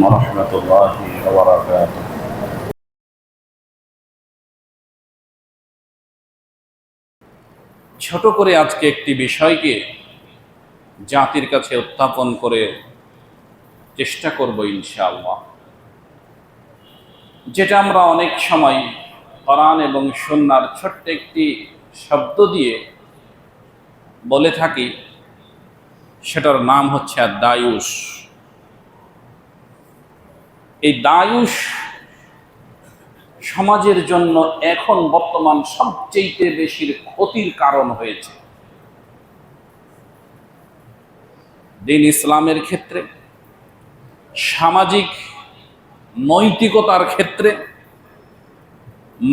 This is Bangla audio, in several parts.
ورحمة الله وبركاته। ছোট করে আজকে একটি বিষয়কে জাতির কাছে উত্থাপন করে চেষ্টা করব ইনশাআল্লাহ, যেটা আমরা অনেক সময় কোরআন এবং সুন্নাহর ছোট্ট একটি শব্দ দিয়ে বলে থাকি। সেটার নাম হচ্ছে দায়ুস। এই দায়ুস সমাজের জন্য এখন বর্তমান সবচেয়ে বেশি ক্ষতির কারণ হয়েছে। দ্বীন ইসলামের ক্ষেত্রে, সামাজিক নৈতিকতার ক্ষেত্রে,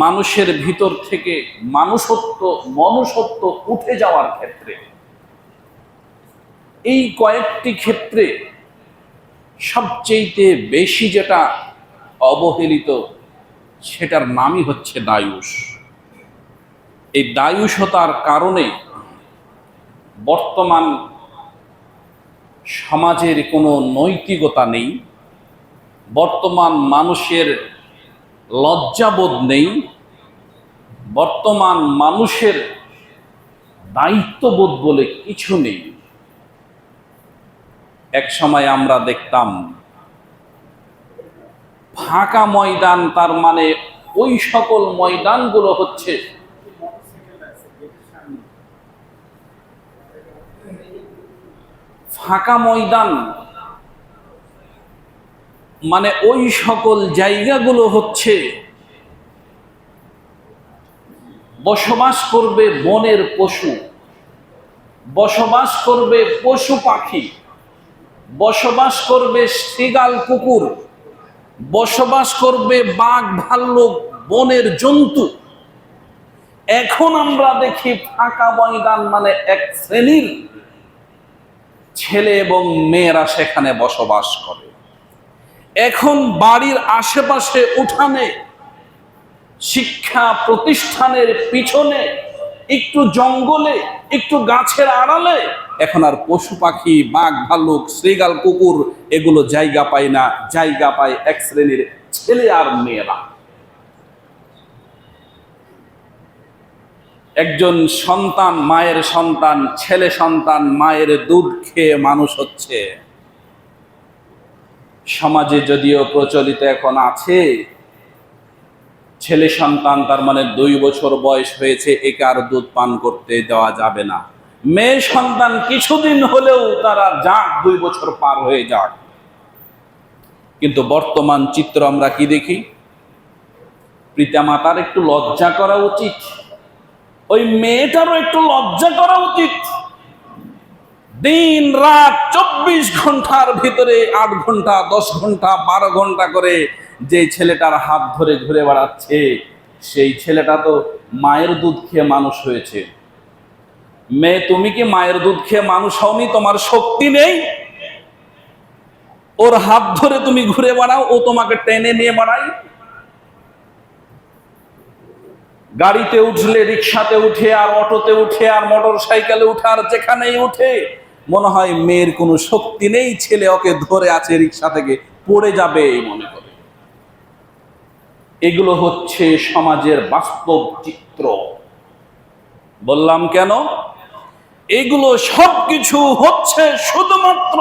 মানুষের ভিতর থেকে মনুষ্যত্ব উঠে যাওয়ার ক্ষেত্রে, এই কয়েকটি ক্ষেত্রে সবচেয়ে বেশি যেটা অবহেলিত, সেটার নামই হচ্ছে দায়ুস। এই দায়ুসতার কারণে বর্তমান সমাজের কোনো নৈতিকতা নেই, বর্তমান মানুষের লজ্জাবোধ নেই, বর্তমান মানুষের দায়িত্ববোধ বলে কিছু নেই। এক সময় আমরা দেখতাম ফাঁকা ময়দান, তার মানে ওই সকল ময়দানগুলো হচ্ছে ফাঁকা ময়দান, মানে ওই সকল জায়গাগুলো হচ্ছে বসবাস করবে বনের পশু, বসবাস করবে পশু পাখি, বসবাস করবে শৃগাল কুকুর, বসবাস করবে বাঘ ভাল্লুক, বনের জন্তু। এখন আমরা দেখি ফাঁকা ময়দান মানে এক শ্রেণীর ছেলে এবং মেয়েরা সেখানে বসবাস করে। এখন বাড়ির আশেপাশে উঠানে, শিক্ষা প্রতিষ্ঠানের পিছনে, একটু জঙ্গলে, একটু গাছের আড়ালে এখন আর পশু পাখি, বাঘ ভাল্লুক, শৃগাল কুকুর এগুলো জায়গা পায় না। জায়গা পায় এক শ্রেণীর ছেলে আর মেয়েরা। একজন সন্তান, মায়ের সন্তান, ছেলে সন্তান মায়ের দুধ খেয়ে মানুষ হচ্ছে। সমাজে যদিও প্রচলিত এখন আছে, ছেলে সন্তান তার মানে 2 বছর বয়স হয়েছে, একে আর দুধ পান করতে দেওয়া যাবে না। মেয়ে সন্তান কিছুদিন হলেও তারা যাক, 2 বছর পার হয়ে যাক। কিন্তু বর্তমান চিত্র আমরা কি দেখি? পিতামাতার একটু লজ্জা করা উচিত, ওই মেয়েটারও একটু লজ্জা করা উচিত। দিন রাত 24 ঘন্টার ভিতরে 8 ঘন্টা, 10 ঘন্টা, 12 ঘন্টা করে যে ছেলেটার হাত ধরে ঘুরে বেড়াচ্ছে, সেই ছেলেটা তো মায়ের দুধ খেয়ে মানুষ হয়েছে। মেয়ে, তুমি কি মায়ের দুধ খেয়ে মানুষ হওনি? তোমার শক্তি নেই? ওর হাত ধরে তুমি ঘুরে বেড়াও, ও তোমাকে টেনে নিয়ে বেড়ায়। গাড়িতে উঠলে, রিক্সাতে উঠে, আর অটোতে উঠে, আর মোটর সাইকেলে উঠে, আর যেখানেই উঠে মনে হয় মেয়ের কোনো শক্তি নেই, ছেলে ওকে ধরে আছে, রিক্সা থেকে পড়ে যাবে এই মনে করে। এগুলো হচ্ছে সমাজের বাস্তব চিত্র। বললাম কেন? এগুলো সবকিছু হচ্ছে শুধুমাত্র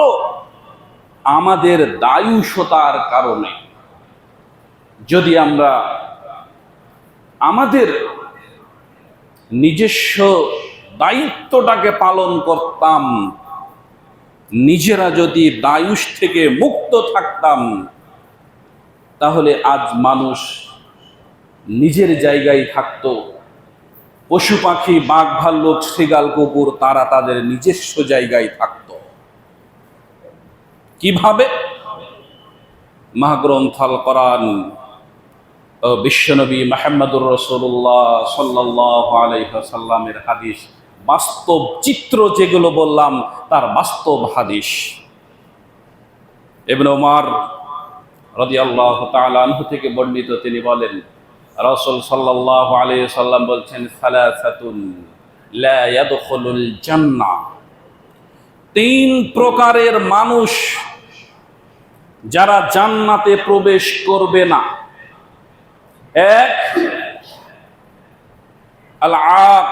আমাদের দায়ুসতার কারণে। যদি আমরা আমাদের নিজস্ব দায়িত্বটাকে পালন করতাম, নিজেরা যদি দায়ুস থেকে মুক্ত থাকতাম, তাহলে আজ মানুষ নিজের জায়গায় থাকতো। পশু পাখি, বাঘ ভাল্লুক, শৃগাল কুকুর তারা তাদের নিজস্ব জায়গায় থাকত। কিভাবে? মহাগ্রন্থ আল কোরআন ও বিশ্বনবী মুহাম্মদুর রাসূলুল্লাহ সাল্লাল্লাহু আলাইহি ওয়াসাল্লামের হাদিস, বাস্তব চিত্র যেগুলো বললাম তার বাস্তব হাদিস। ইবনে ওমর রাদিয়াল্লাহু তাআলা আনহু থেকে বর্ণিত, তিনি বলেন, রাসূল সাল্লাল্লাহু আলাইহি ওয়াসাল্লাম বলছেন, সালাসাতুন লা ইয়াদখুলুল জান্নাহ, 3 প্রকারের মানুষ যারা জান্নাতে প্রবেশ করবে না, এক, আল আক,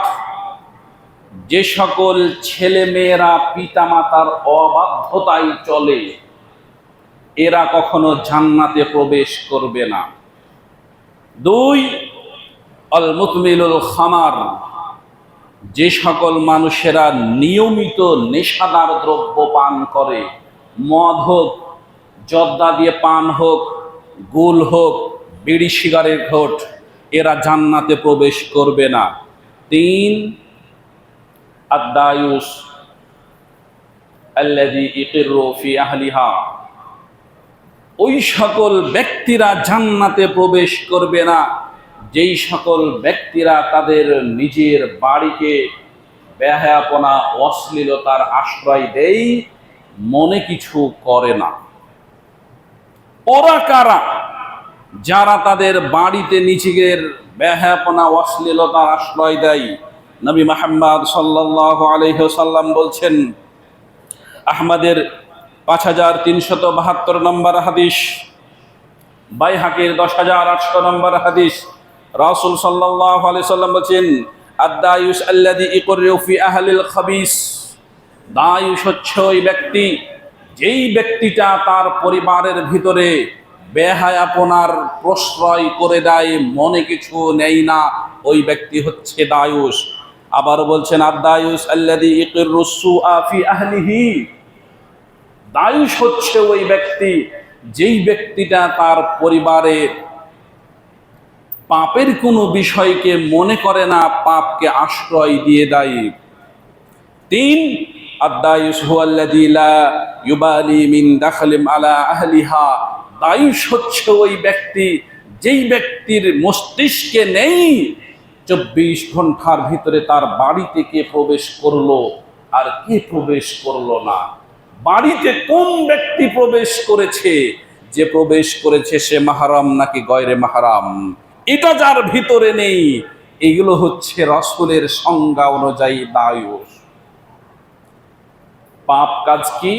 যে সকল ছেলে মেয়েরা পিতামাতার অবাধ্যতায় চলে, এরা কখনো জান্নাতে প্রবেশ করবে না। দুই, আল মুতমিলুল খামার, যে সকল মানুষেরা নিয়মিত নেশাদার দ্রব্য পান করে, মদ হোক, জর্দা দিয়ে পান হোক, গুল হোক, বিড়ি সিগারেট হোক, এরা জান্নাতে প্রবেশ করবে না। তিন, আদ-দায়ুস আল্লাযী ইকিরু ফি আহলিহা, ওই সকল ব্যক্তিরা জান্নাতে প্রবেশ করবে না যেই সকল ব্যক্তিরা তাদের নিজের বাড়িকে বেহায়াপনা অশ্লীলতার আশ্রয় দেয়, মনে কিছু করে না। ওরা কারা? যারা তাদের বাড়িতে নিজেদের বেহায়াপনা অশ্লীলতার আশ্রয় দেয়। নবী মুহাম্মদ সাল্লাল্লাহু আলাইহি ওয়াসাল্লাম বলছেন, আহমদের 5372 নম্বর হাদিস, বাইহাকির 10800 নম্বর হাদিস, রাসূল সাল্লাল্লাহু আলাইহি ওয়াসাল্লাম বলেন, আদ-দায়ুস আল্লাযী ইকরু ফি আহলিল খাবিস, দায়ুস হচ্ছে ওই ব্যক্তি, যেই ব্যক্তিটা তার পরিবারের ভিতরে বেহায়াপনার প্রশ্রয় করে দেয়, মনে কিছু নেই না, ওই ব্যক্তি হচ্ছে দায়ুস। আবার বলছেন, আদ-দায়ুস আল্লাযী ইকরু সুআ ফি আহলিহি, দায়ুস হচ্ছে ওই ব্যক্তি, যেই ব্যক্তিটা তার পরিবারে পাপের কোনো বিষয়কে মনে করে না, পাপকে আশ্রয় দিয়ে দেয়। তিন, আদ-দায়ুস হুয়াল্লাযী লা ইউবালি মিন দাখলিম আলা আহলিহা, দায়ুস হচ্ছে ওই ব্যক্তি, যেই ব্যক্তির মস্তিষ্কে নেই 24 ঘন্টার ভিতরে তার বাড়িতে কে প্রবেশ করলো আর কে প্রবেশ করলো না, বাড়িতে কোন ব্যক্তি প্রবেশ করেছে, যে প্রবেশ করেছে সে মাহরাম নাকি গয়রে মাহরাম, এটা যার ভিতরে নেই, এগুলো হচ্ছে রাসূলের সংজ্ঞা অনুযায়ী দায়ুস। পাপ কাজ কি?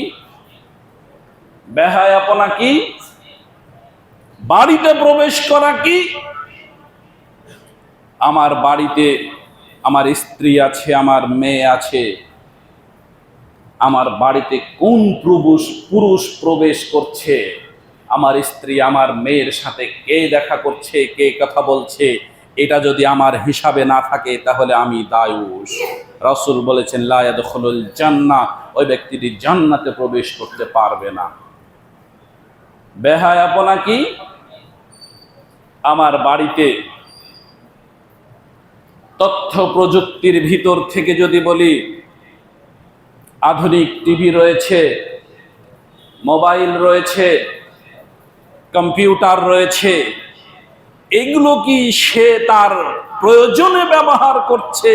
বেহায়াপনা কি? বাড়িতে প্রবেশ করা কি? আমার বাড়িতে আমার স্ত্রী আছে, আমার মেয়ে আছে, আমার বাড়িতে কোন পুরুষ প্রবেশ করছে, আমার স্ত্রী আমার মেয়ের সাথে কে দেখা করছে, কে কথা বলছে, এটা যদি আমার হিসাবে না থাকে তাহলে আমি দায়ুস। রাসূল বলেছেন, লা ইয়াদখুলুল জান্নাহ, ওই ব্যক্তিটি জান্নাতে প্রবেশ করতে পারবে না। বেহায়াপনা কি? আমার বাড়িতে তথ্য প্রযুক্তির ভিতর থেকে যদি বলি, আধুনিক টিভি রয়েছে, মোবাইল রয়েছে, কম্পিউটার রয়েছে, এগুলো কি সে তার প্রয়োজনে ব্যবহার করছে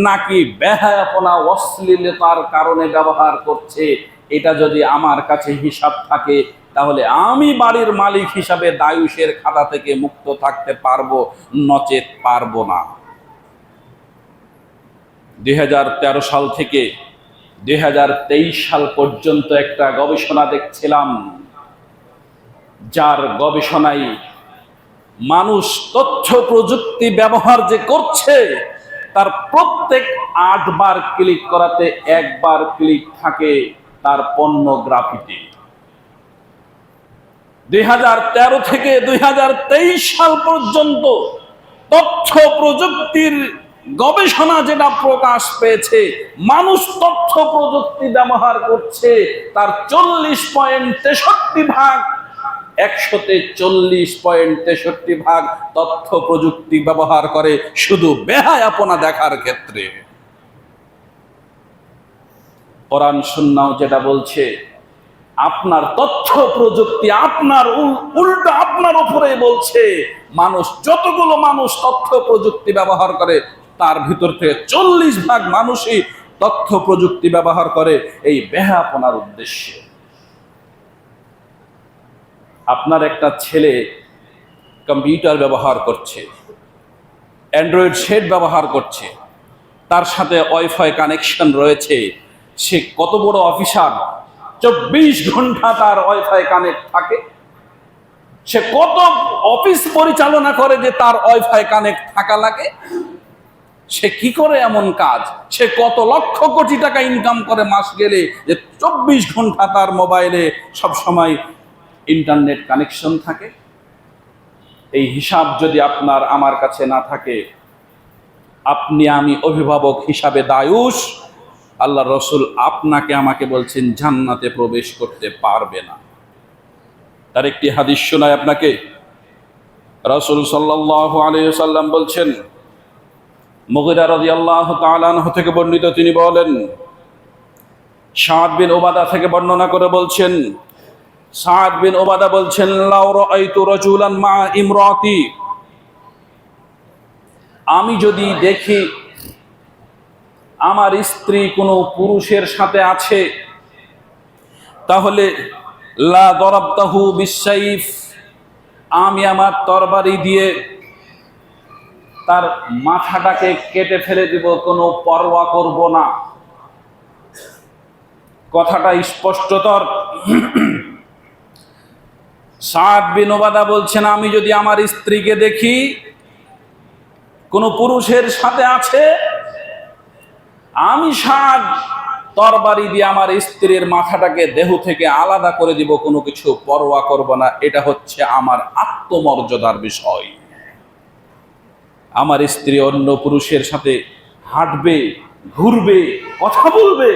নাকি বেহায়াপনা অশ্লীলতার কারণে ব্যবহার করছে, এটা যদি আমার কাছে হিসাব থাকে তাহলে আমি বাড়ির মালিক হিসাবে দায়ুসের খাতা থেকে মুক্ত থাকতে পারবো, নচেত পারবো না। 2013 সাল থেকে 2023 সাল পর্যন্ত একটা গবেষণা দেখছিলাম, যার গবেষণায় মানুষ তথ্য প্রযুক্তি ব্যবহার যে করছে, তার প্রত্যেক 8 বার ক্লিক করাতে 1 বার ক্লিক থাকে তার পর্নোগ্রাফিতে। 2013 থেকে 2023 সাল পর্যন্ত তথ্য প্রযুক্তির গবেষণা যেটা প্রকাশ পেয়েছে, মানুষ তথ্য প্রযুক্তি ব্যবহার করছে তার 40.63 ভাগ, 100তে 40.63 ভাগ তথ্য প্রযুক্তি ব্যবহার করে শুধু বেহায়াপনা দেখার ক্ষেত্রে। কোরআন সুন্নাহ যেটা বলছে, আপনার তথ্য প্রযুক্তি আপনার উল্টো আপনার উপরে বলছে, মানুষ যতগুলো মানুষ তথ্য প্রযুক্তি ব্যবহার করে তার ভিতর থেকে 40 ভাগ মানুষই তথ্য প্রযুক্তি ব্যবহার করে এই বেহায়াপনার উদ্দেশ্যে। আপনার একটা ছেলে কম্পিউটার ব্যবহার করছে, অ্যান্ড্রয়েড সেট ব্যবহার করছে, তার সাথে ওয়াইফাই কানেকশন রয়েছে, সে কত বড় অফিসার, 24 ঘন্টা তার ওয়াইফাই কানেক্ট থাকে। সে কত অফিস পরিচালনা করে যে তার ওয়াইফাই কানেক্ট থাকা লাগে? সে কি করে এমন কাজ? সে কত লক্ষ কোটি টাকা ইনকাম করে মাস গেলে যে 24 ঘন্টা তার মোবাইলে সব সময় ইন্টারনেট কানেকশন থাকে? এই হিসাব যদি আপনার আমার কাছে না থাকে, আপনি আমি অভিভাবক হিসাবে দায়ুস, আল্লাহ রসুল আপনাকে আমাকে বলছেন জান্নাতে প্রবেশ করতে পারবে না। তার একটি হাদিস শোনায় আপনাকে। রাসূল সাল্লাল্লাহু আলাইহি ওয়াসাল্লাম বলছেন, মুগীরা রাদিয়াল্লাহু তাআলা আনহু থেকে বর্ণিত, তিনি বলেন, সাদ বিন উবাদা থেকে বর্ণনা করে বলছেন, সাদ বিন উবাদা বলছেন, লাউ রাআইতু রাজুলান মা ইমরাতি, আমি যদি দেখি আমার স্ত্রী কোনো পুরুষের সাথে আছে, তাহলে লা দরাবতাহু বিসাইফ, আমি আমার তরবারি দিয়ে তার মাথাটাকে কেটে ফেলে দিব, কোনো পরোয়া করব না। কথাটা স্পষ্টতর। সাদ বিন উবাদা বলছেন, আমি যদি আমার স্ত্রীকে দেখি কোনো পুরুষের সাথে আছে, আমি সাদ তরবারি দিয়ে আমার স্ত্রীর মাথাটাকে দেহ থেকে আলাদা করে দিব, কোনো কিছু পরোয়া করব না। এটা হচ্ছে আমার আত্মমর্যাদার বিষয়। আমার স্ত্রী অন্য পুরুষের সাথে হাঁটবে, ঘুরবে, কথা বলবে,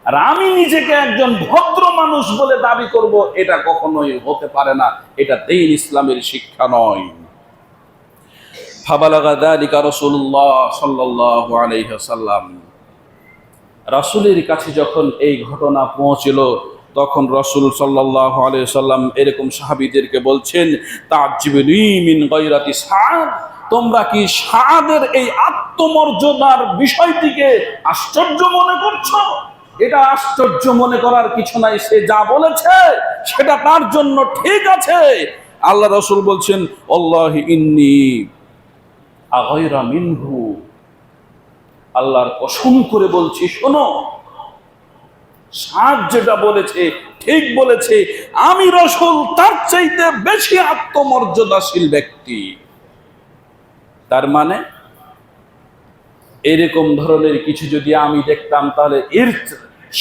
আর আমি নিজেকে একজন ভদ্র মানুষ বলে দাবি করব, এটা কখনোই হতে পারে না। এটা দ্বীন ইসলামের শিক্ষা নয়। ফাবালাগা যালিকা রাসূলুল্লাহ সাল্লাল্লাহু আলাইহি ওয়াসাল্লাম, রাসূলের কাছে যখন এই ঘটনা পৌঁছল, তখন রাসূল সাল্লাল্লাহু আলাইহি ওয়াসাল্লাম এরকম সাহাবীদেরকে বলছেন, তা'জিবুনি মিন গায়রাতি সাদ, তোমরা কি সাদের এই আত্মমর্যাদার বিষয়টিকে আশ্চর্য মনে করছো? এটা আশ্চর্য মনে করার কিছু নাই। সে যা বলেছে সেটা তার জন্য ঠিক আছে। আল্লাহ রাসূল বলছেন, আল্লাহি ইন্নী আগায়রা মিনহু, আল্লাহর কসম করে বলছি, শোনো, সাদ যেটা বলেছে ঠিক বলেছে, আমি রাসূল তার চাইতে বেশি আত্মমর্যাদাশীল ব্যক্তি। তার মানে এরকম ধরনের কিছু যদি আমি দেখতাম, তাহলে এর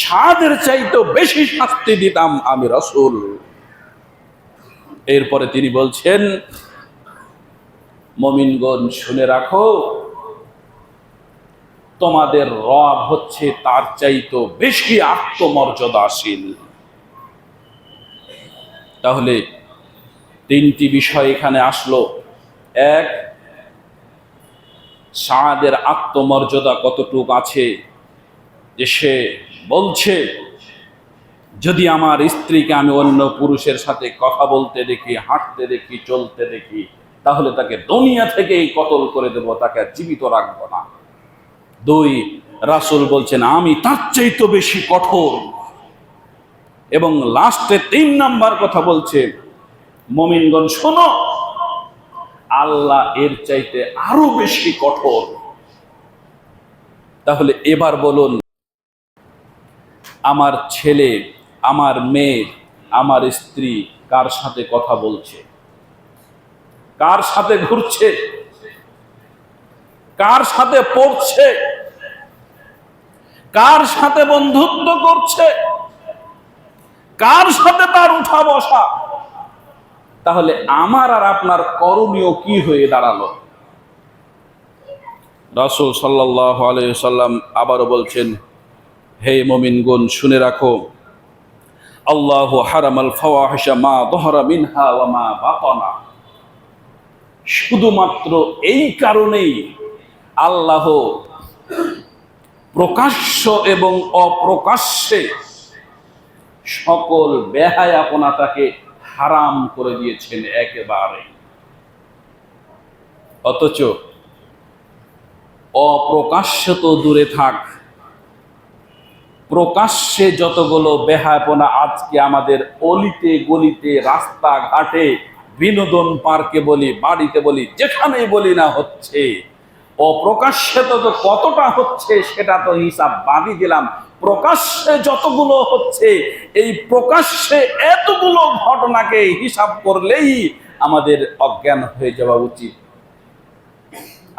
সাদের চাইতে বেশি শাস্তি দিতাম আমি রাসূল। এরপরে তিনি বলছেন, মুমিনগণ শুনে রাখো, তোমাদের রব হচ্ছে তার চাইতে বেশি আত্মমর্যাদাশীল। তাহলে তিনটি বিষয় এখানে আসলো। এক, সাদের আত্মমর্যাদা কতটুকু আছে, যে সে বলছে যদি আমার স্ত্রীকে আমি অন্য পুরুষের সাথে কথা বলতে দেখি, হাঁটতে দেখি, চলতে দেখি, তাহলে তাকে দুনিয়া থেকেই কতল করে দেব, তাকে জীবিত রাখবো না। দুই, রাসূল বলছেন আমি তার চাইতে বেশি কঠোর। এবং লাস্টে 3 নাম্বার কথা বলছে, মুমিনগণ শোনো, আল্লাহ এর চাইতে আরো বেশি কঠোর। তাহলে এবার বলুন, আমার ছেলে, আমার মেয়ে, আমার স্ত্রী কার সাথে কথা বলছে, কার সাথে ঘুরছে, কার সাথে পড়ছে, কার সাথে বন্ধুত্ব করছে, কার সাথে তার উঠা বসা? তাহলে আমার আর আপনার করণীয় কি হয়ে দাঁড়ালো? রাসূল সাল্লাল্লাহু আলাইহি ওয়াসাল্লাম আবারও বলছেন, হে মুমিনগণ শুনে রাখো, আল্লাহু হারামাল ফাওয়াহিশা মা যাহারা মিনহা ওয়া মা বাতানা, শুধুমাত্র এই কারণেই আল্লাহ প্রকাশ্য এবং অপ্রকাশ্যে সকল বেহায়াপনাটাকে হারাম করে দিয়েছেন একেবারে। অথচ অপ্রকাশ্য তো দূরে থাক, প্রকাশ্যে যতগুলো বেহায়াপনা আজকে আমাদের অলিতে গলিতে, রাস্তাঘাটে, বিনোদন পার্কে বলি, বাড়িতে বলি, যেখানেই বলি না হচ্ছে, অপ্রকাশ্যে তো কতটা হচ্ছে সেটা তো হিসাব বাদই দিলাম। প্রকাশ্যে যতগুলো হচ্ছে, এই প্রকাশ্যে এতগুলো ঘটনাকে হিসাব করলেই আমাদের অজ্ঞান হয়ে যাওয়া উচিত,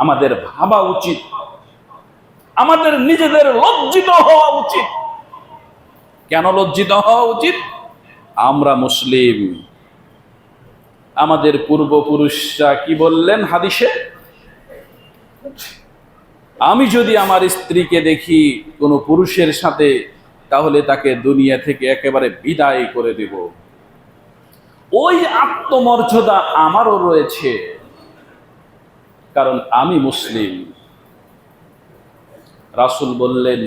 আমাদের ভাবা উচিত, আমাদের নিজেদের লজ্জিত হওয়া উচিত। কেন লজ্জিত হওয়া উচিত? আমরা মুসলিম। আমাদের পূর্বপুরুষরা কি বললেন হাদিসে? আমি যদি আমার স্ত্রীকে দেখি কোনো পুরুষের সাথে, তাহলে তাকে দুনিয়া থেকে একেবারে বিদায় করে দেব। ওই আত্মমর্যাদা আমারও রয়েছে, কারণ আমি মুসলিম। রাসূল বললেন,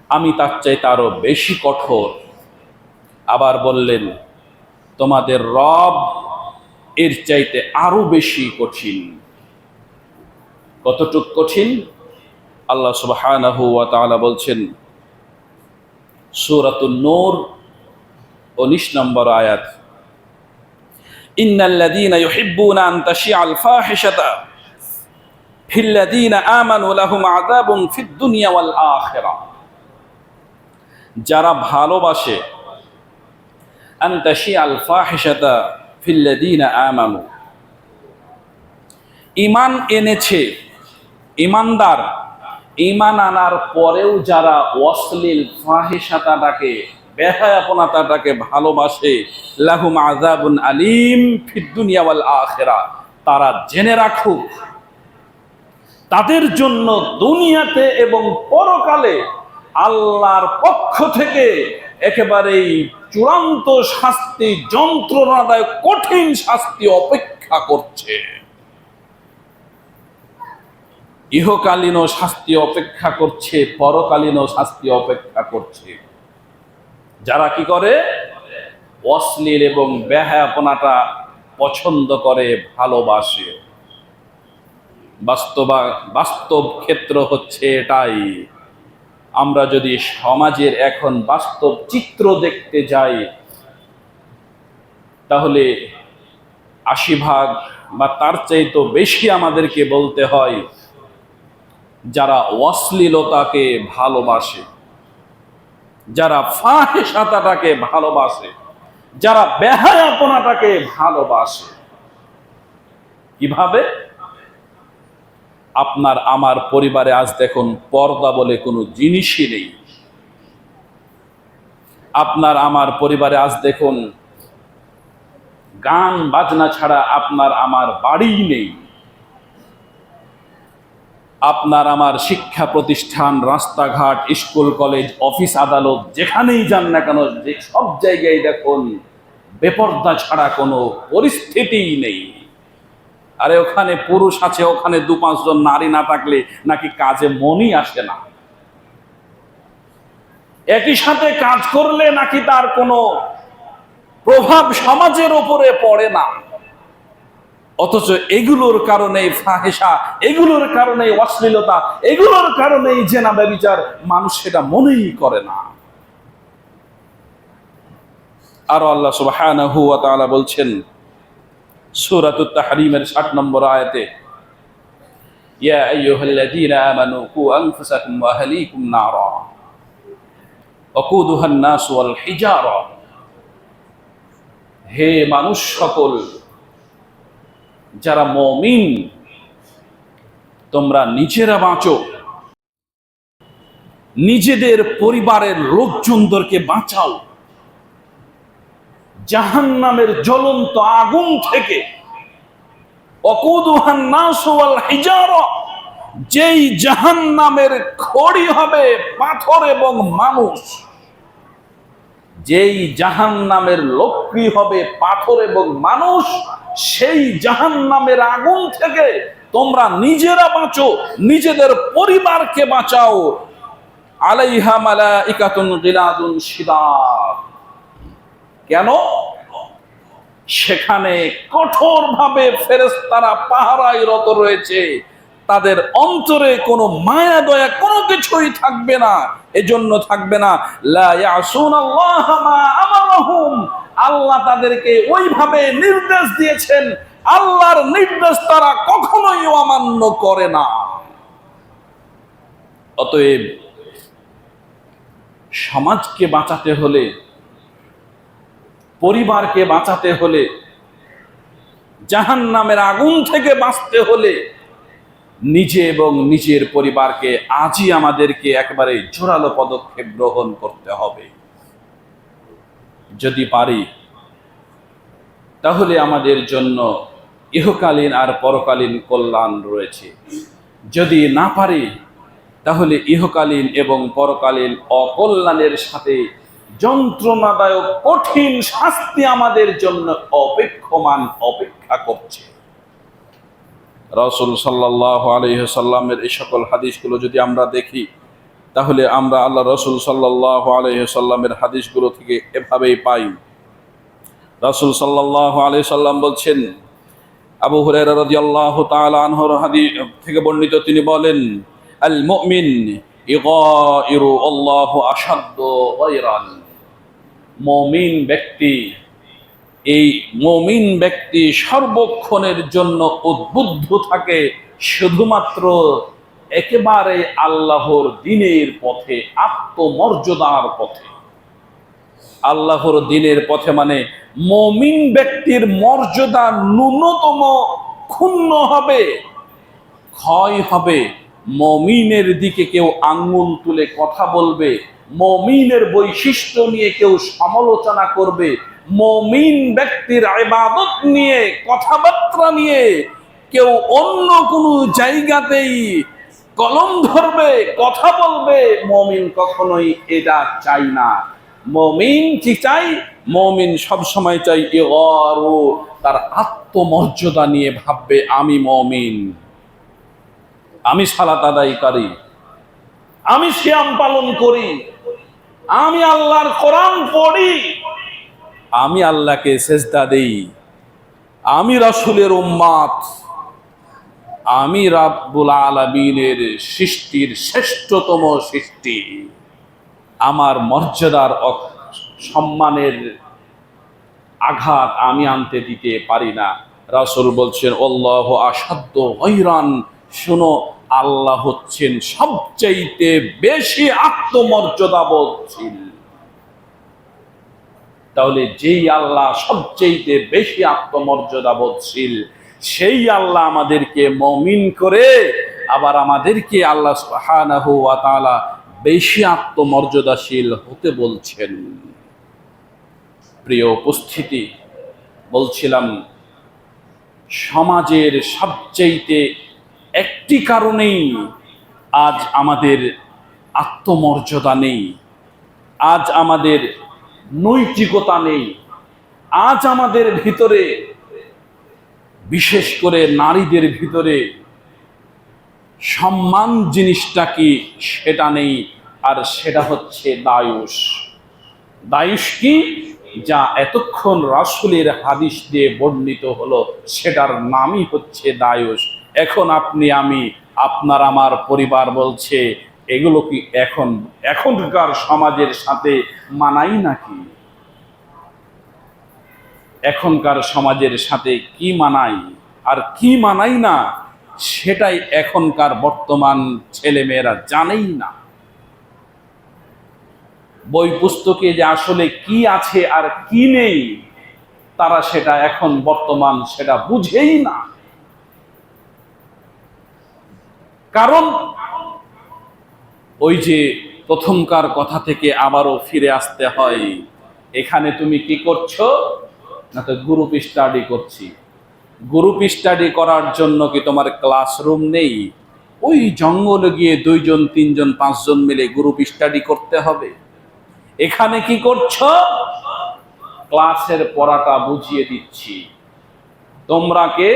আমি তার চাইতে আরো বেশি কঠোর। আবার বললেন, তোমাদের রব এর চাইতে আরো বেশি কঠিন। কতটুক কঠিন? আল্লাহ সুবহানাহু ওয়া তাআলা বলছেন সূরাতুন নূর 19 নম্বর আয়াত, ইন্নাল্লাযীনা ইউহিব্বুনা আন তাশিআল ফাহিশাতা ফিল্লাযীনা আমানু লাহুম আযাবুন ফিদ দুনিয়া ওয়াল আখিরাহ। যারা ভালোবাসে আন তাশিআল ফাহিশাতা ফিল্লাযীনা আমানু, ঈমান এনেছে, ঈমানদার, ঈমান আনার পরেও যারা অশ্লীল ফাহিশাতাটাকে, বেহায়াপনাটাকে ভালোবাসে, লাহুম আযাবুন আলীম ফিদ দুনিয়া ওয়াল আখিরাহ, তারা জেনে রাখুক তাদের জন্য দুনিয়াতে এবং পরকালে আল্লাহর পক্ষ থেকে একেবারেই চূড়ান্ত শাস্তি, যন্ত্রণাদায়ক কঠিন শাস্তি অপেক্ষা করছে। ইহকালীনও শাস্তি অপেক্ষা করছে, পরকালীনও শাস্তি অপেক্ষা করছে। যারা কি করে? অশ্লীল এবং বেহায়াপনাটা পছন্দ করে, ভালোবাসে। বাস্তব ক্ষেত্র হচ্ছে এটাই। আমরা যদি সমাজের এখন বাস্তব চিত্র দেখতে যাই, তাহলে 80% বা তার চাইতে বেশি আমাদেরকে বলতে হয় যারা অশ্লীলতাকে ভালোবাসে, যারা ফাহিশাতাটাকে ভালোবাসে, যারা বেহায়াপনাটাকে ভালোবাসে। কিভাবে? আপনার আমার পরিবারে আজ দেখুন পর্দা বলে কোনো জিনিসই নেই। আপনার আমার পরিবারে আজ দেখুন গান বাজনা ছাড়া আপনার আমার বাড়িই নেই। আপনার আমার শিক্ষা প্রতিষ্ঠান, রাস্তাঘাট, স্কুল, কলেজ, অফিস, আদালত, যেখানেই যান না কেন, যে সব জায়গায় দেখুন বেপর্দা ছাড়া কোনো পরিস্থিতিই নেই। আরে ওখানে পুরুষ আছে, ওখানে 2-5 জন নারী না থাকলে নাকি কাজে মনই আসে না। একই সাথে কাজ করলে নাকি তার কোনো প্রভাব সমাজের উপরে পড়ে না। অথচ এগুলোর কারণে ফাহিশা, এগুলোর কারণে অশ্লীলতা, এগুলোর কারণে জেনা ব্যভিচার, মানুষ সেটা মনেই করে না। আর আল্লাহ সুবহানাহু ওয়া তাআলা বলছেন সূরাতুত তাহরীমের 60 নম্বর আয়াতে, ইয়া আইয়ুহাল্লাযীনা আমানু কু আনফুসাকুম ওয়া আহলিকুম নারা ওয়াকুদুহান নাস ওয়াল হিজারা। হে মানুষ সকল, যারা মুমিন, তোমরা নিজেরা বাঁচো, নিজেদের পরিবারের লোকজনদেরকে বাঁচাও জাহান্নামের জ্বলন্ত আগুন থেকে। ওয়াকুদুহান নাস ওয়াল হিজারা, যেই জাহান্নামের খড়ি হবে পাথর এবং মানুষ, যেই জাহান্নামের লক্ষ্মী হবে পাথর এবং মানুষ, সেই জাহান্নামের আগুন থেকে তোমরা নিজেরা বাঁচো, নিজেদের পরিবারকে বাঁচাও। আলাইহা মালাইকাতুন গিলাদুন শিদাদ। কেন? সেখানে কঠোরভাবে ফেরেশতারা পাহারায় রত রয়েছে, তাদের অন্তরে কোনো মায়া দয়া কোনো কিছুই থাকবে না। এজন্য থাকবে না, লা ইয়াসুনাল্লাহ মা আমারহুম, আল্লাহ তাদেরকে ওইভাবে নির্দেশ দিয়েছেন, আল্লাহর নির্দেশ তারা কখনোই অমান্য করে না। অতএব সমাজকে বাঁচাতে হলে, পরিবারকে বাঁচাতে হলে, জাহান্নামের আগুন থেকে বাঁচতে হলে নিজে এবং নিজের পরিবারকে আজই আমাদেরকে একেবারে জোরালো পদক্ষেপ গ্রহণ করতে হবে। যদি পারি তাহলে আমাদের জন্য ইহকালীন আর পরকালীন কল্যাণ রয়েছে। যদি না পারি তাহলে ইহকালীন এবং পরকালীন অকল্যাণের সাথে যন্ত্রণাদায়ক কঠিন শাস্তি আমাদের জন্য অপেক্ষা করছে। রাসূল সাল্লাল্লাহু আলাইহি ওয়াসাল্লামের এই সকল হাদিসগুলো যদি আমরা দেখি তাহলে আমরা আল্লাহ রাসূল সাল্লাল্লাহু আলাইহি ওয়াসাল্লামের হাদিসগুলো থেকে এভাবেই পাই। রাসূল সাল্লাল্লাহু আলাইহি ওয়াসাল্লাম বলছেন, আবু হুরায়রা রাদিয়াল্লাহু তাআলা আনহুর হাদিস থেকে বর্ণিত, তিনি বলেন, আল মুমিন ইগাইরু আল্লাহু আশাদ্দু গায়রান। মুমিন ব্যক্তি সর্বক্ষণের জন্য উদ্বুদ্ধ থাকে শুধুমাত্র একেবারে আল্লাহর দ্বীনের পথে, আত্মমর্যাদার পথে। আল্লাহর দ্বীনের পথে মানে মুমিন ব্যক্তির মর্যাদা ন্যূনতম ক্ষুণ্ণ হবে, ক্ষয় হবে। মুমিনের দিকে কেউ আঙ্গুল তুলে কথা বলবে, মুমিনের বৈশিষ্ট্য নিয়ে কেউ সমালোচনা করবে, মুমিন ব্যক্তির ইবাদত নিয়ে, কথাবার্তা নিয়ে কেউ অন্য কোনো জায়গাতেই কলম ধরবে, কথা বলবে, মুমিন কখনোই এটা চাই না। মুমিন কি চাই? মুমিন সবসময় চাই ইগারু, তার আত্মমর্যাদা নিয়ে ভাববে, আমি মুমিন, আমি সালাত আদায়কারী, আমি সিয়াম পালন করি, আমি আল্লাহর কোরআন পড়ি, আমি আল্লাহকে সেজদা দেই, আমি রাসূলের উম্মত, আমি রাব্বুল আলামিনের সৃষ্টির শ্রেষ্ঠতম সৃষ্টি, আমার মর্যাদার সম্মানের আঘাত আমি আনতে দিতে পারি না। রাসূল বলছেন, আল্লাহু আশাদ্দু গায়রান, শোনো, আল্লাহ হচ্ছেন সবচাইতে বেশি আত্মমর্যাদাবোধশীল। তাহলে যেই আল্লাহ সবচাইতে বেশি আত্মমর্যাদাবোধশীল, সেই আল্লাহ আমাদেরকে মুমিন করে আবার আমাদেরকে আল্লাহ সুবহানাহু ওয়া তাআলা বেশি আত্মমর্যাদাশীল হতে বলছেন। প্রিয় উপস্থিতি, বলছিলাম সমাজের সবচাইতে একটি কারণেই আজ আমাদের আত্মমর্যাদা নেই, আজ আমাদের নৈতিকতা নেই, আজ আমাদের ভিতরে, বিশেষ করে নারীদের ভিতরে সম্মান জিনিসটা কি সেটা নেই। আর সেটা হচ্ছে দায়ুস। দায়ুস কি? যা এতক্ষণ রাসূলের হাদিস দিয়ে বর্ণিত হলো, সেটার নামই হচ্ছে দায়ুস। এখন আপনি, আমি, আপনার, আমার পরিবার বলছে, এগুলো কি এখনকার সমাজের সাথে মানাই নাকি? এখনকার সমাজের সাথে কি মানাই আর কি মানাই না, সেটাই এখনকার বর্তমান ছেলেমেয়েরা জানেই না। বই পুস্তকে যে আসলে কি আছে আর কি নেই, তারা সেটা এখন বর্তমান সেটা বুঝেই না। কারণ ওই যে প্রথমকার কথা থেকে আবারও ফিরে আসতে হয়, এখানে তুমি কি করছো? না তো গ্রুপ স্টাডি করছি। গ্রুপ স্টাডি করার জন্য কি তোমার ক্লাসরুম নেই? ওই জঙ্গলে গিয়ে 2 জন 3 জন 5 জন মিলে গ্রুপ স্টাডি করতে হবে। এখানে কি করছো? ক্লাসের পড়াটা বুঝিয়ে দিচ্ছি। তোমরা কে?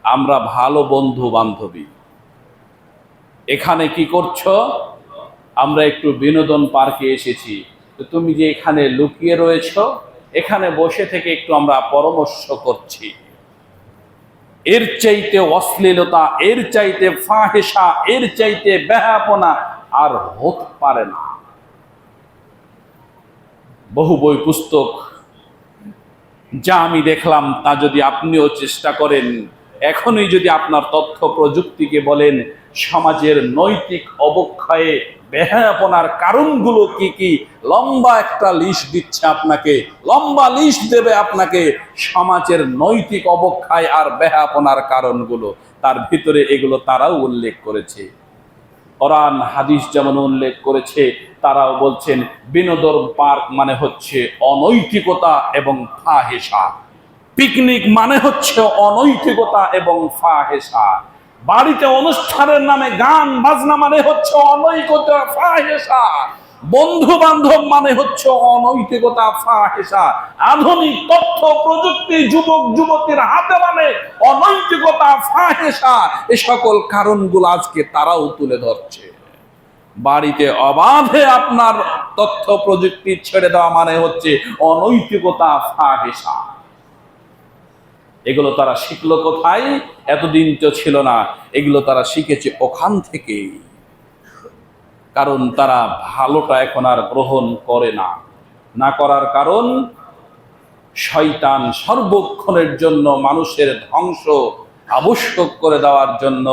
আমরা ভালো বন্ধু বান্ধবী। এখানে কি করছো? আমরা একটু বিনোদন পার্কে এসেছি। তো তুমি যে এখানে লুকিয়ে রয়েছো, এখানে বসে থেকে একটু আমরা পরামর্শ করছি। এর চাইতে অশ্লীলতা, এর চাইতে ফাহেসা, এর চাইতে বেহাপনা আর হতে পারে না। বহু বই পুস্তক যা আমি দেখলাম, তা যদি আপনিও চেষ্টা করেন, এখনই যদি আপনার তথ্য প্রযুক্তিকে বলেন, সমাজের নৈতিক অবক্ষয়ে বেহায়াপনার কারণগুলো কি কি, লম্বা একটা লিস্ট দিচ্ছে আপনাকে, লম্বা লিস্ট দেবে আপনাকে সমাজের নৈতিক অবক্ষয় আর বেহায়াপনার কারণগুলো। তার ভিতরে এগুলো তারাও উল্লেখ করেছে, কোরআন হাদিস যেমন উল্লেখ করেছে, তারাও বলছেন বিনোদন পার্ক মানে হচ্ছে অনৈতিকতা এবং ফাহেসা, পিকনিক মানে হচ্ছে অনৈতিকতা এবং ফাহেসা, বাড়িতে অনুষ্ঠানের নামে গান বাজনা মানে হচ্ছে অনৈতিকতা ফাহেসা, বন্ধু বান্ধব মানে হচ্ছে অনৈতিকতা ফাহেসা, আধুনিক তথ্য প্রযুক্তি যুবক যুবতীর হাতে মানে অনৈতিকতা ফাহেসা। এ সকল কারণগুলো আজকে তারাও তুলে ধরছে। বাড়িতে অবাধে আপনার তথ্য প্রযুক্তি ছেড়ে দেওয়া মানে হচ্ছে অনৈতিকতা ফাহেসা। এগুলো তারা শিখলো কোথায়? এতদিন তো ছিল না, এগুলো তারা শিখেছে ওখান থেকেই। কারণ তারা ভালোটা এখন আর গ্রহণ করে না। না করার কারণ, শয়তান সর্বক্ষণের জন্য মানুষের ধ্বংস আবশ্যক করে দেওয়ার জন্য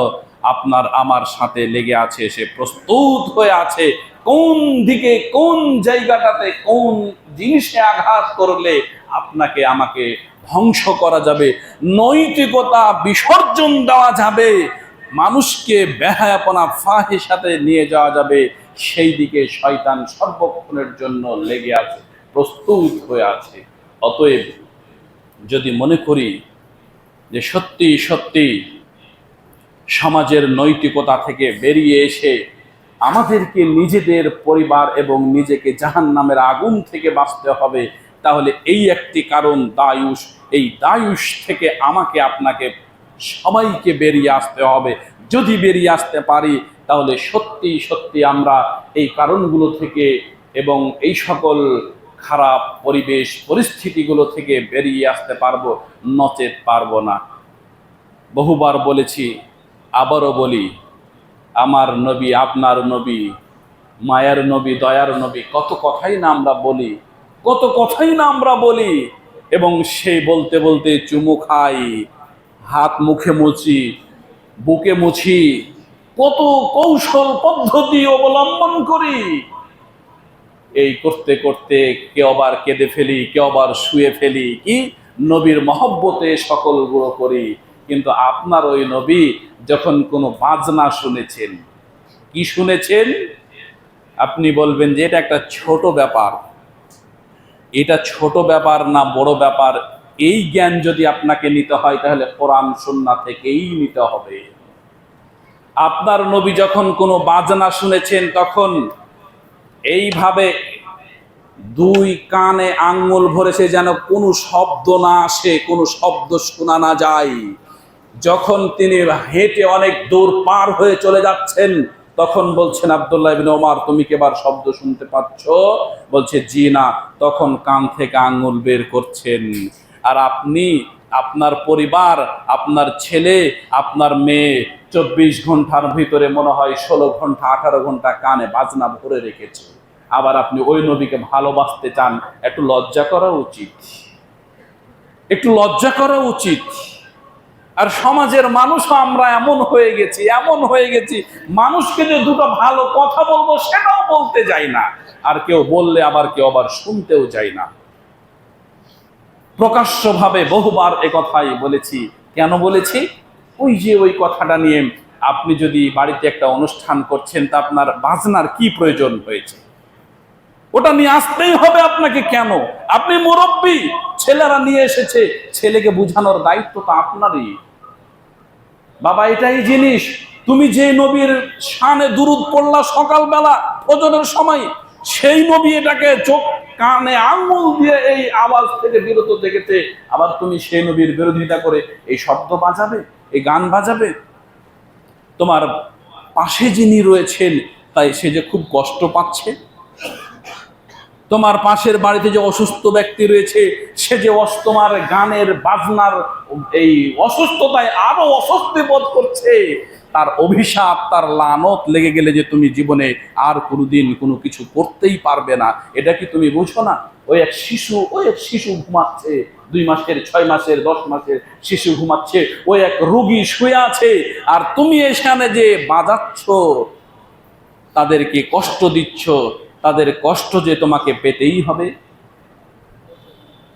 আপনার আমার সাথে লেগে আছে, সে প্রস্তুত হয়ে আছে কোন দিকে, কোন জায়গাটাতে, কোন জিনিসে আঘাত করলে আপনাকে আমাকে ধ্বংস করা যাবে, নৈতিকতা বিসর্জন দেওয়া যাবে, মানুষকে বেহায়াপনা ফাহিশাতে নিয়ে যাওয়া যাবে, সেই দিকে শয়তান সর্বক্ষণের জন্য লেগে আছে, প্রস্তুত হয়ে আছে। অতএব যদি মনে করি যে সত্যি সত্যি সমাজের নৈতিকতা থেকে বেরিয়ে এসে আমাদেরকে নিজেদের পরিবার এবং নিজেকে জাহান্নামের আগুন থেকে বাঁচতে হবে, তাহলে এই একটি কারণ দায়ুষ, এই দায়ুষ থেকে আমাকে আপনাকে সবাইকে বেরিয়ে আসতে হবে। যদি বেরিয়ে আসতে পারি তাহলে সত্যি সত্যি আমরা এই কারণগুলো থেকে এবং এই সকল খারাপ পরিবেশ পরিস্থিতিগুলো থেকে বেরিয়ে আসতে পারবো, নচেত পারবো না। বহুবার বলেছি, আবারও বলি, আমার নবী, আপনার নবী, মায়ার নবী, দয়ার নবী, কত কথাই না আমরা বলি, কত কথাই না আমরা বলি, এবং সেই বলতে বলতে চুমু খাই, হাত মুখে মুছি, বুকে মুছি, কত কৌশল পদ্ধতি অবলম্বন করি। এই করতে করতে কেউ আবার কেঁদে ফেলি, কেউ আবার শুয়ে ফেলি, কি নবীর মহব্বতে সকলগুলো করি। কিন্তু আপনার ওই নবী যখন কোনো বাজনা শুনেছেন, কি শুনেছেন? আপনি বলবেন যে এটা একটা ছোট ব্যাপার, এটা ছোট ব্যাপার না বড় ব্যাপার, এই জ্ঞান যদি আপনাকে নিতে হয় তাহলে কোরআন সুন্নাহ থেকেই নিতে হবে। আপনার নবী যখন কোনো বাজনা শুনেছেন তখন এইভাবে দুই কানে আঙ্গুল ভরেছে যেন কোনো শব্দ না আসে, কোনো শব্দ শোনা না যায়। যখন তিনি হেঁটে অনেক দূর পার হয়ে চলে যাচ্ছেন তখন বলছেন, আব্দুল্লাহ ইবনে ওমর, তুমি কি এবার শব্দ শুনতে পাচ্ছ? বলছে, জি না। তখন কান থেকে আঙ্গুল বের করছেন। আর আপনি, আপনার পরিবার, আপনার ছেলে, আপনার মেয়ে 24 ঘন্টার ভিতরে মনে হয় 16 ঘন্টা 18 ঘন্টা কানে বাজনা ভরে রেখেছে। আবার আপনি ওই নবীকে ভালোবাসতে চান, একটু লজ্জা করা উচিত, একটু লজ্জা করা উচিত। আর সমাজের মানুষও আমরা এমন হয়ে গেছি, এমন হয়ে গেছি, মানুষকে যে দুটো ভালো কথা বলবো সেটাও বলতে যাই না, আর কেউ বললে আবার কেউ আবার শুনতেও যাই না। প্রকাশ্যভাবে বহুবার এ কথাই বলেছি। কেন বলেছি? ওই যে ওই কথাটা নিয়ে, আপনি যদি বাড়িতে একটা অনুষ্ঠান করছেন তা আপনার বাজনার কি প্রয়োজন হয়েছে? ওটা নিয়ে আসতেই হবে আপনাকে। কেন? আপনি মুরব্বী, ছেলেরা নিয়ে এসেছে, ছেলেকে বুঝানোর দায়িত্ব তো আপনারই। বাবা, এটাই জিনিস, তুমি যে নবীর শানে দুরূদ পড়লা সকালবেলা ফজরের সময়, সেই নবী এটাকে চোখ কানে আঙ্গুল দিয়ে এই আওয়াজ থেকে বিরত দেখেছে, আবার তুমি সেই নবীর বিরোধিতা করে এই শব্দ বাজাবে, এই গান বাজাবে? তোমার পাশে যিনি রয়েছেন তাই সে যে খুব কষ্ট পাচ্ছে, তোমার পাশের বাড়িতে যে অসুস্থ ব্যক্তি রয়েছে সে যে তোমার গানের বাজনার এই অসুস্থতায় আরো অস্বস্তি বোধ করছে, তার অভিশাপ, তার লানত লেগে গেলে যে তুমি জীবনে আর কোনোদিন কোনো কিছু করতেই পারবে না, এটা কি তুমি বুঝো না? ওই এক শিশু ঘুমাচ্ছে, 2 মাসের, 6 মাসের, 10 মাসের শিশু ঘুমাচ্ছে, ওই এক রোগী শুয়ে আছে, আর তুমি এখানে যে বাজাচ্ছ, তাদেরকে কষ্ট দিচ্ছ, তাদের কষ্ট যে তোমাকে পেতেই হবে।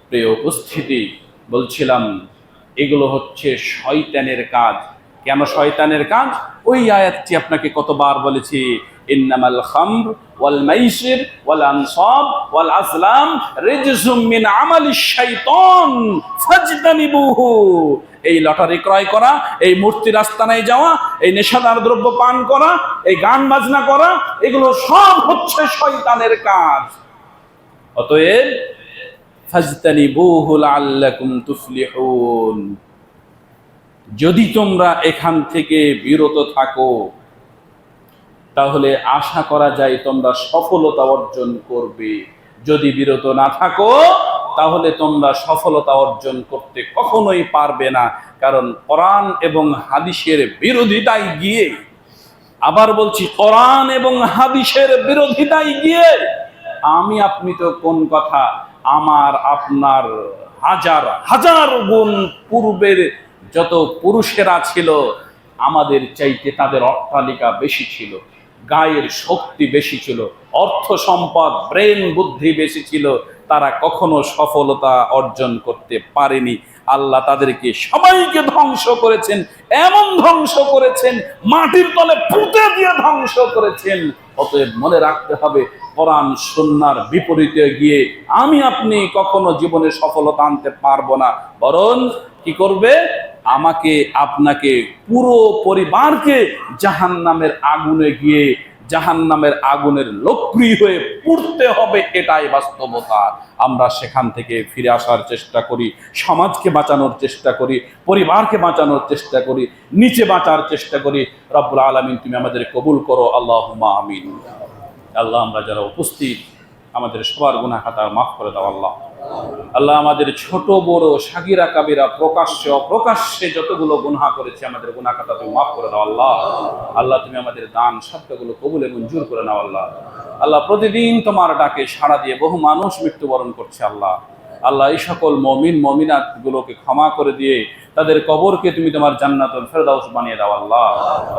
প্রিয় উপস্থিতি, বলছিলাম এগুলো হচ্ছে শয়তানের কাজ। কেন শয়তানের কাজ? ওই আয়াতটি আপনাকে কতবার বলেছি, ইন্নামাল খামর ওয়াল মাইসির ওয়াল আনসাব ওয়াল আজলাম রিজসুম মিন আমালিশ শাইতান ফাজতানিবুহু। এই লটারি ক্রয় করা, এই মূর্তির আস্তানায় যাওয়া, এই নেশাদার দ্রব্য পান করা, এই গান বাজনা করা, এগুলো সব হচ্ছে শয়তানের কাজ। অতএব ফাজতানিবুহু লাআল্লাকুম তুফলিহুন, যদি তোমরা এখান থেকে বিরত থাকো তাহলে আশা করা যায় তোমরা সফলতা অর্জন করবে। যদি বিরত না থাকো তাহলে তোমরা সফলতা অর্জন করতে কখনোই পারবে না। কারণ কোরআন এবং হাদিসের বিরোধিতায় গিয়ে, আবার বলছি কোরআন এবং হাদিসের বিরোধিতায় গিয়ে আমি আপনি তো কোন কথা, আমার আপনার হাজার হাজার গুণ পূর্বের যত পুরুষেরা ছিল আমাদের চাইতে তাদের অট্টালিকা বেশি ছিল, গায়ের শক্তি বেশি ছিল, অর্থ সম্পদ, ব্রেন বুদ্ধি বেশি ছিল, তারা কখনো সফলতা অর্জন করতে পারেনি। আল্লাহ তাদেরকে সবাইকে ধ্বংস করেছেন, এমন ধ্বংস করেছেন মাটির তলে পুঁতে দিয়ে ধ্বংস করেছেন। অতএব মনে রাখতে হবে, কোরআন সুন্নাহর বিপরীতে গিয়ে আমি আপনি কখনো জীবনে সফলতা আনতে পারবো না। বরং কি করবে? আমাকে আপনাকে পুরো পরিবারকে জাহান্নামের আগুনে গিয়ে জাহান্নামের আগুনের লোকপ্রিয় হয়ে পুড়তে হবে, এটাই বাস্তবতা। আমরা সেখান থেকে ফিরে আসার চেষ্টা করি, সমাজকে বাঁচানোর চেষ্টা করি, পরিবারকে বাঁচানোর চেষ্টা করি, নিচে বাঁচার চেষ্টা করি। রব্বুল আলামিন তুমি আমাদের কবুল করো, আল্লাহুম্মা আমিন। আল্লাহ, আমরা যারা উপস্থিত আমাদের সবার গুনাহ খাতা মাফ করে দাও আল্লাহ। আল্লাহ, আমাদের ছোট বড় সাগিরা কাবিরা প্রকাশ্যে অপ্রকাশ্যে যতগুলো গুনাহ করেছে আমাদের গুনাহ খাতা তুমি মাফ করে দাও আল্লাহ। আল্লাহ, তুমি আমাদের দান সবগুলো কবুলে মঞ্জুর করে নাও আল্লাহ। আল্লাহ, প্রতিদিন তোমার ডাকে সাড়া দিয়ে বহু মানুষ মৃত্যুবরণ করছে আল্লাহ। আল্লাহ, এই সকল মুমিন মুমিনাত গুলোকে ক্ষমা করে দিয়ে তাদের কবরকে তুমি তোমার জান্নাতুল ফেরদাউস বানিয়ে দাও আল্লাহ।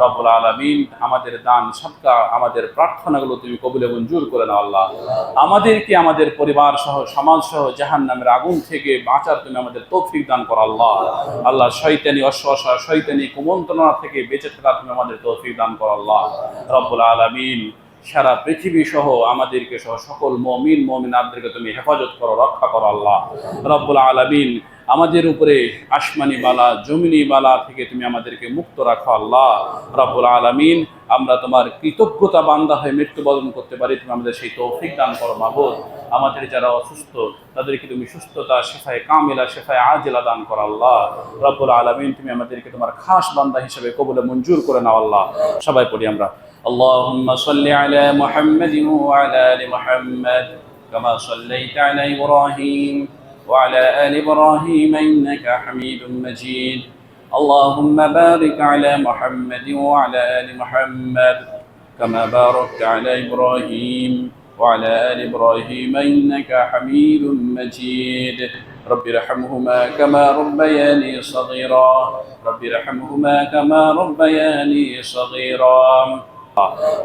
রব্বুল আলামিন, আমাদের দান সদকা আমাদের প্রার্থনাগুলো তুমি কবুলে মঞ্জুর করে নাও আল্লাহ। আমাদেরকে আমাদের পরিবার সহ সমাজ সহ জাহান্নামের আগুন থেকে বাঁচার তুমি আমাদের তৌফিক দান করো আল্লাহ। আল্লাহ, শয়তানি অসওয়াসা, শয়তানি কুমন্ত্রণা থেকে বেঁচে থাকার তুমি আমাদের তৌফিক দান করো আল্লাহ। রব্বুল আলামিন, সারা পৃথিবী সহ আমাদেরকে সহ সকল মুমিন মুমিনাতদেরকে তুমি হেফাজত করো, রক্ষা করো আল্লাহ। রব্বুল আলামিন, আমাদের উপরে আসমানি বালা জমিনি বালা থেকে তুমি আমাদেরকে মুক্ত রাখো আল্লাহ। রব্বুল আলামিন, আমরা তোমার কৃতজ্ঞতা বান্দা হয়ে মৃত্যুবরণ করতে পারি, তুমি আমাদের সেই তৌফিক দান করো মাবুদ। আমাদের যারা অসুস্থ তাদেরকে তুমি সুস্থতা, শেফায়ে কামিলা, শেফায়ে আজিলা দান করো আল্লাহ। রব্বুল আলামিন, তুমি আমাদেরকে তোমার খাস বান্দা হিসেবে কবুলে মঞ্জুর করে নাও আল্লাহ। সবাই পড়ি আমরা, اللهم صل على محمد وعلى آل محمد كما صليت على إبراهيم وعلى آل إبراهيم إنك حميد مجيد. اللهم بارك على محمد وعلى آل محمد كما باركت على إبراهيم وعلى آل إبراهيم إنك حميد مجيد. رب ارحمهما كما ربياني صغيرا، رب ارحمهما كما ربياني صغيرا.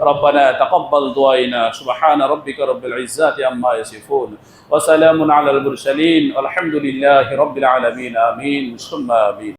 ربنا تقبل دعائنا، سبحان ربك رب العزة عما يصفون وسلام على المرسلين والحمد لله رب العالمين، آمين ثم آمين.